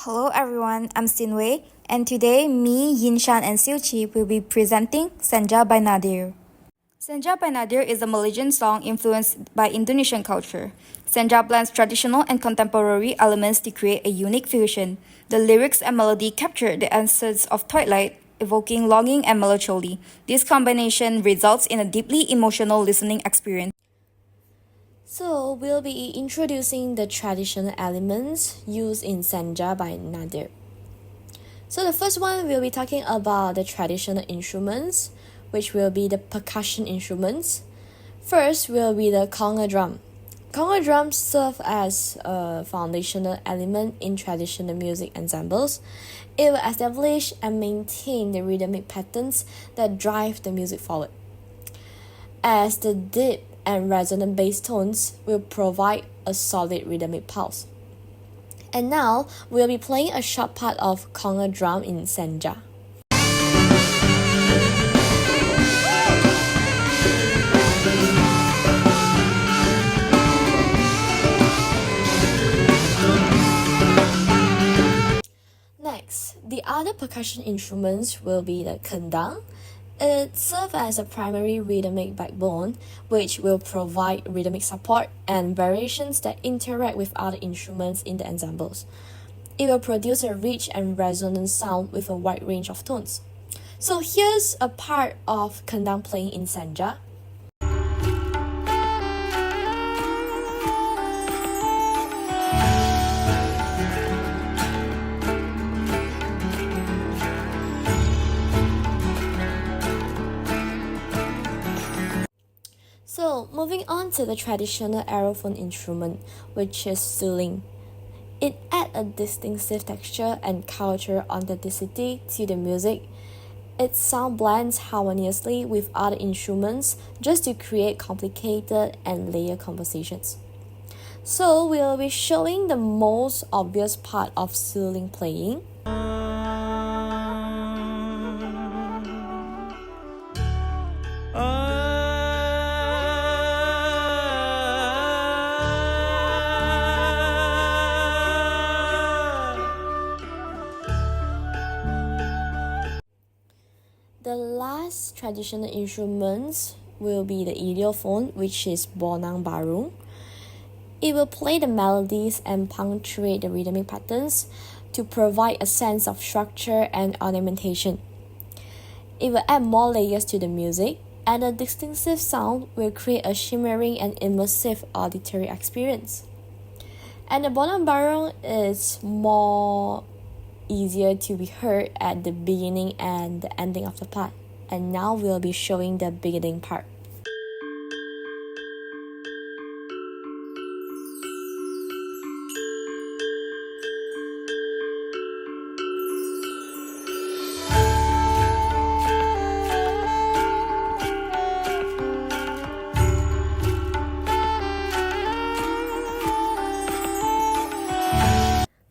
Hello everyone, I'm Sin Wei, and today me, Yin Shan and Siew Ci will be presenting Senja by Nadir. Senja by Nadir is a Malaysian song influenced by Indonesian culture. Senja blends traditional and contemporary elements to create a unique fusion. The lyrics and melody capture the essence of twilight, evoking longing and melancholy. This combination results in a deeply emotional listening experience. So, we'll be introducing the traditional elements used in Senja by Nadir. So, the first one we'll be talking about the traditional instruments, which will be the percussion instruments. First will be the conga drum. Conga drums serve as a foundational element in traditional music ensembles. It will establish and maintain the rhythmic patterns that drive the music forward. As the deep and resonant bass tones will provide a solid rhythmic pulse. And now we'll be playing a short part of conga drum in Senja. Next, the other percussion instruments will be the kendang. It serves as a primary rhythmic backbone, which will provide rhythmic support and variations that interact with other instruments in the ensembles. It will produce a rich and resonant sound with a wide range of tones. So here's a part of kendang playing in Senja. So, moving on to the traditional aerophone instrument, which is suling. It adds a distinctive texture and cultural authenticity to the music. Its sound blends harmoniously with other instruments just to create complicated and layered compositions. So, we'll be showing the most obvious part of suling playing. The last traditional instruments will be the idiophone, which is bonang barung. It will play the melodies and punctuate the rhythmic patterns to provide a sense of structure and ornamentation. It will add more layers to the music, and the distinctive sound will create a shimmering and immersive auditory experience. And the bonang barung is more easier to be heard at the beginning and the ending of the part. And now we'll be showing the beginning part.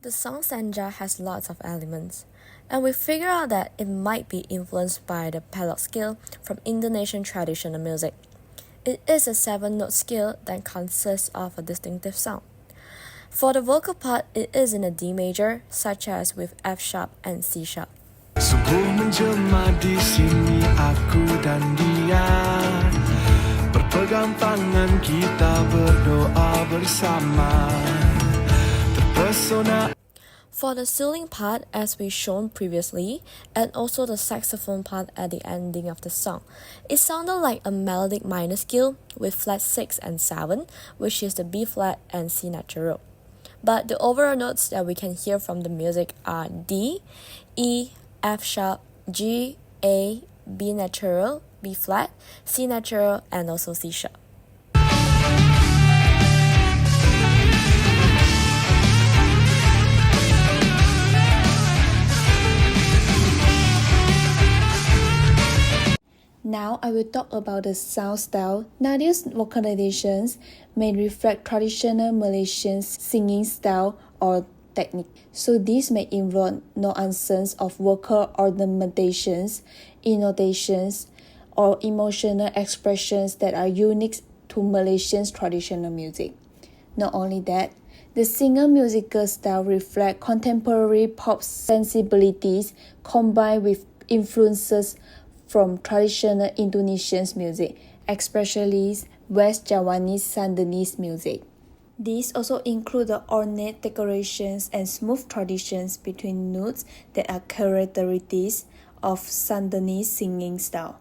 The song Senja has lots of elements, and we figure out that it might be influenced by the padlock scale from Indonesian traditional music. It is a 7-note scale that consists of a distinctive sound. For the vocal part, it is in a D major, such as with F sharp and C sharp. Sungguh menjelma di sini aku dan dia, berpegang tangan kita berdoa bersama, terpesona. For the suling part, as we shown previously, and also the saxophone part at the ending of the song, it sounded like a melodic minor scale with flat 6 and 7, which is the B flat and C natural. But the overall notes that we can hear from the music are D, E, F sharp, G, A, B natural, B flat, C natural, and also C sharp. Now I will talk about the sound style. Nadir's vocalizations may reflect traditional Malaysian singing style or technique. So these may involve nuances of vocal ornamentations, intonations, or emotional expressions that are unique to Malaysian traditional music. Not only that, The singer musical style reflects contemporary pop sensibilities combined with influences from traditional Indonesian music, especially West Javanese Sundanese music. These also include the ornate decorations and smooth transitions between notes that are characteristics of Sundanese singing style.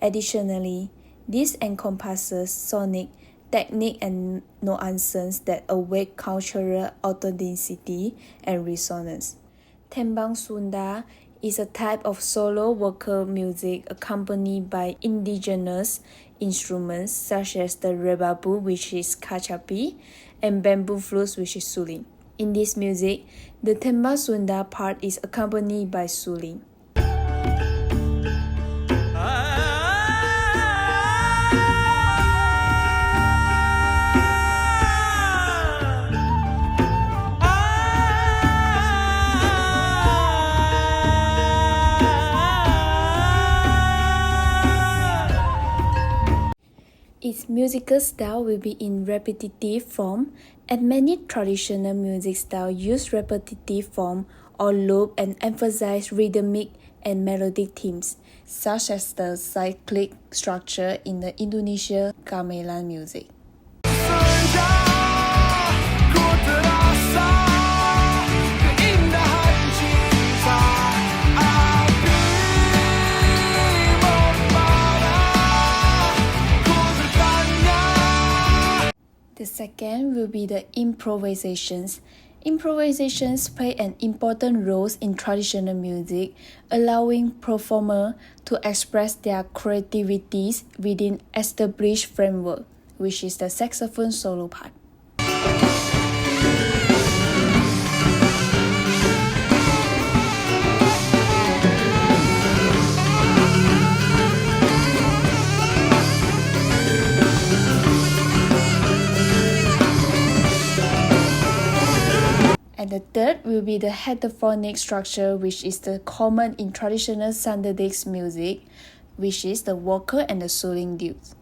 Additionally, this encompasses sonic, technique and nuances that awake cultural authenticity and resonance. Tembang Sunda is a type of solo vocal music accompanied by indigenous instruments such as the rebabu, which is kacapi, and bamboo flutes, which is suling. In this music, the Tembang Sunda part is accompanied by suling. Its musical style will be in repetitive form, and many traditional music styles use repetitive form or loop and emphasize rhythmic and melodic themes, such as the cyclic structure in the Indonesian gamelan music. Senja, ku terasa keindahan cinta, api membara, ku bertanya. The second will be the improvisations. Improvisations play an important role in traditional music, allowing performers to express their creativities within established framework, which is the saxophone solo part. And the third will be the hexaphonic structure, which is the common in traditional Sundanese music, which is the vocal and the suling dudes.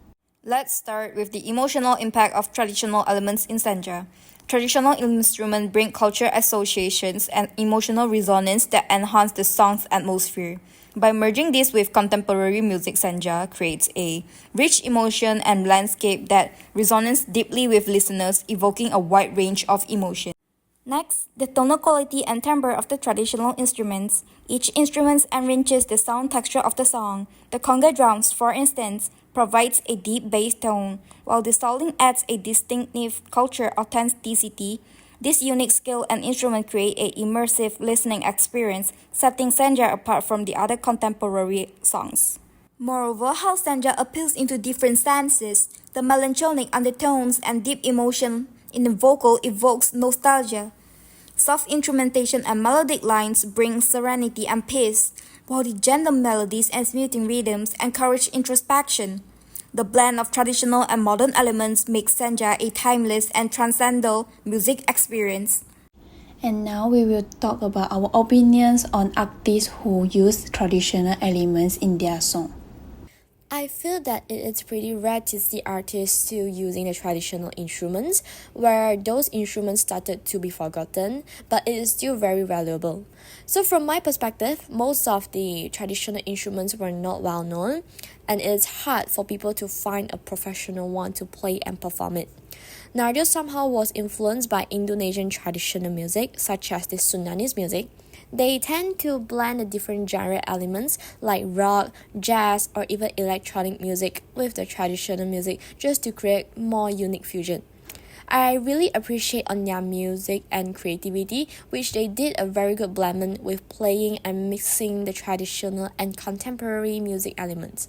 Let's start with the emotional impact of traditional elements in Senja. Traditional instruments bring culture associations and emotional resonance that enhance the song's atmosphere. By merging this with contemporary music, Senja creates a rich emotion and landscape that resonates deeply with listeners, evoking a wide range of emotions. Next, the tonal quality and timbre of the traditional instruments. Each instrument enriches the sound texture of the song. The conga drums, for instance, provides a deep bass tone, while the suling adds a distinctive culture authenticity. This unique skill and instrument create an immersive listening experience, setting Senja apart from the other contemporary songs. Moreover, how Senja appeals into different senses, the melancholic undertones and deep emotion in the vocal evokes nostalgia. Soft instrumentation and melodic lines bring serenity and peace, while the gentle melodies and smoothing rhythms encourage introspection. The blend of traditional and modern elements makes Senja a timeless and transcendental music experience. And now we will talk about our opinions on artists who use traditional elements in their song. I feel that it is pretty rare to see artists still using the traditional instruments, where those instruments started to be forgotten, but it is still very valuable. So from my perspective, most of the traditional instruments were not well known, and it is hard for people to find a professional one to play and perform it. Nadir somehow was influenced by Indonesian traditional music, such as the Sundanese music. They tend to blend the different genre elements like rock, jazz, or even electronic music with the traditional music just to create more unique fusion. I really appreciate on their music and creativity, which they did a very good blend with playing and mixing the traditional and contemporary music elements.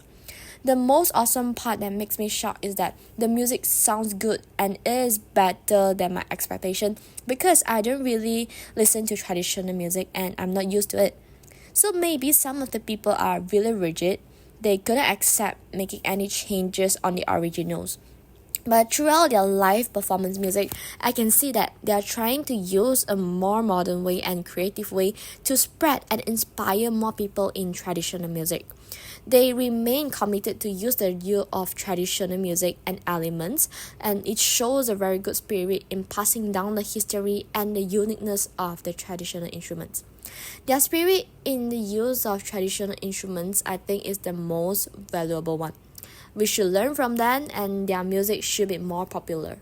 The most awesome part that makes me shocked is that the music sounds good and is better than my expectation, because I don't really listen to traditional music and I'm not used to it. So maybe some of the people are really rigid. They couldn't accept making any changes on the originals. But throughout their live performance music, I can see that they are trying to use a more modern way and creative way to spread and inspire more people in traditional music. They remain committed to use the use of traditional music and elements, and it shows a very good spirit in passing down the history and the uniqueness of the traditional instruments. Their spirit in the use of traditional instruments, I think, is the most valuable one. We should learn from them, and their music should be more popular.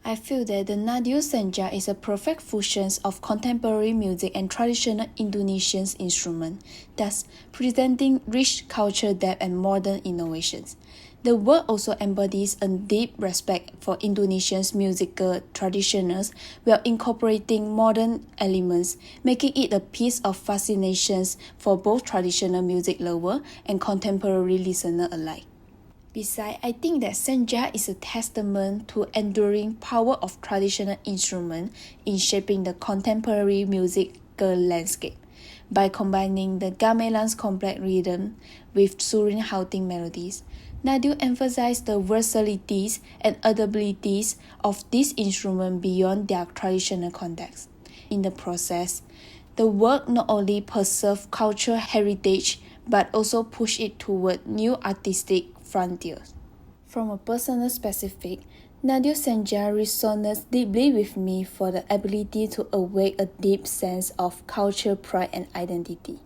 I feel that the Nadir Senja is a perfect fusion of contemporary music and traditional Indonesian instrument, thus presenting rich cultural depth and modern innovations. The work also embodies a deep respect for Indonesia's musical traditions while incorporating modern elements, making it a piece of fascination for both traditional music lovers and contemporary listeners alike. Besides, I think that Senja is a testament to enduring power of traditional instruments in shaping the contemporary musical landscape. By combining the gamelan's complex rhythm with serene haunting melodies, Nadir emphasized the versatilities and adaptabilities of this instrument beyond their traditional context. In the process, the work not only preserved cultural heritage but also pushed it toward new artistic frontiers. From a personal specific, Nadir Senja resonates deeply with me for the ability to awake a deep sense of cultural pride and identity.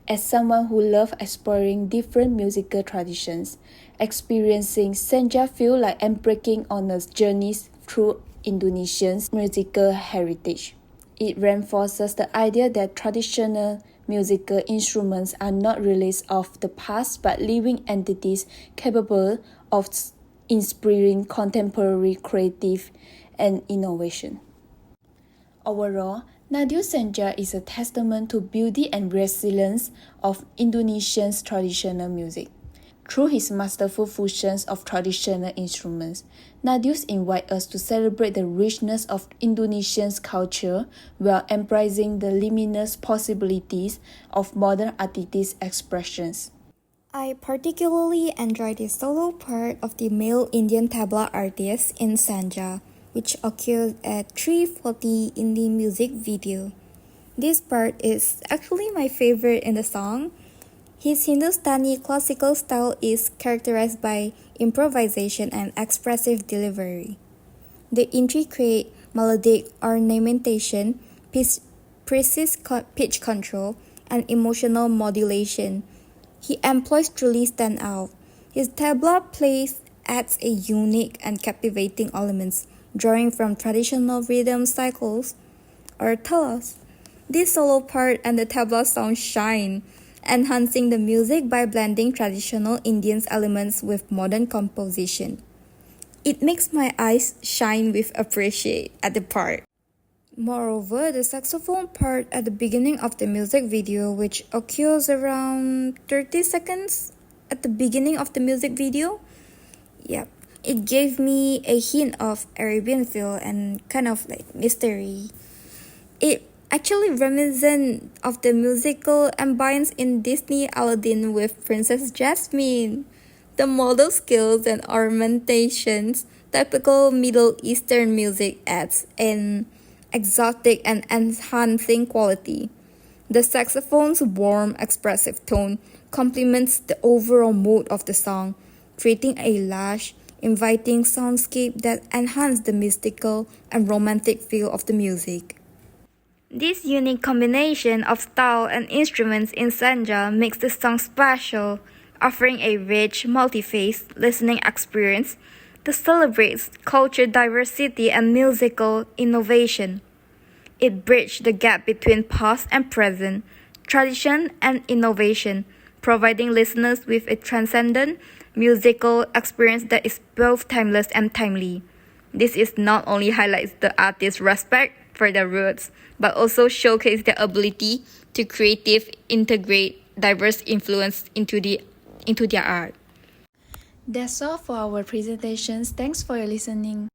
As someone who loves exploring different musical traditions, experiencing Senja feels like embarking on a journey through Indonesia's musical heritage. It reinforces the idea that traditional musical instruments are not relics of the past but living entities capable of inspiring contemporary creative and innovation. Overall, Nadir Senja is a testament to beauty and resilience of Indonesia's traditional music. Through his masterful fusions of traditional instruments, Nadir invites us to celebrate the richness of Indonesia's culture while embracing the limitless possibilities of modern artistic expressions. I particularly enjoyed the solo part of the male Indian tabla artist in Senja, which occurs at 3:40 in the music video. This part is actually my favorite in the song. His Hindustani classical style is characterized by improvisation and expressive delivery. The intricate melodic ornamentation, precise pitch control, and emotional modulation he employs truly stand out. His tabla plays adds a unique and captivating elements, drawing from traditional rhythm cycles or talas. This solo part and the tabla sound shine, enhancing the music by blending traditional Indian elements with modern composition. It makes my eyes shine with appreciate at the part. Moreover, the saxophone part at the beginning of the music video, which occurs around 30 seconds at the beginning of the music video, it gave me a hint of Arabian feel and kind of like mystery. It actually reminiscent of the musical ambience in Disney Aladdin with Princess Jasmine. The modal skills and ornamentations, typical Middle Eastern music adds an exotic and enhancing quality. The saxophone's warm, expressive tone complements the overall mood of the song, creating a lush, inviting soundscape that enhance the mystical and romantic feel of the music. This unique combination of style and instruments in Senja makes the song special, offering a rich, multi-phase listening experience that celebrates culture diversity and musical innovation. It bridges the gap between past and present, tradition and innovation, providing listeners with a transcendent musical experience that is both timeless and timely. This is not only highlights the artist's respect for their roots, but also showcase their ability to integrate diverse influence into their art. That's all for our presentations. Thanks for your listening.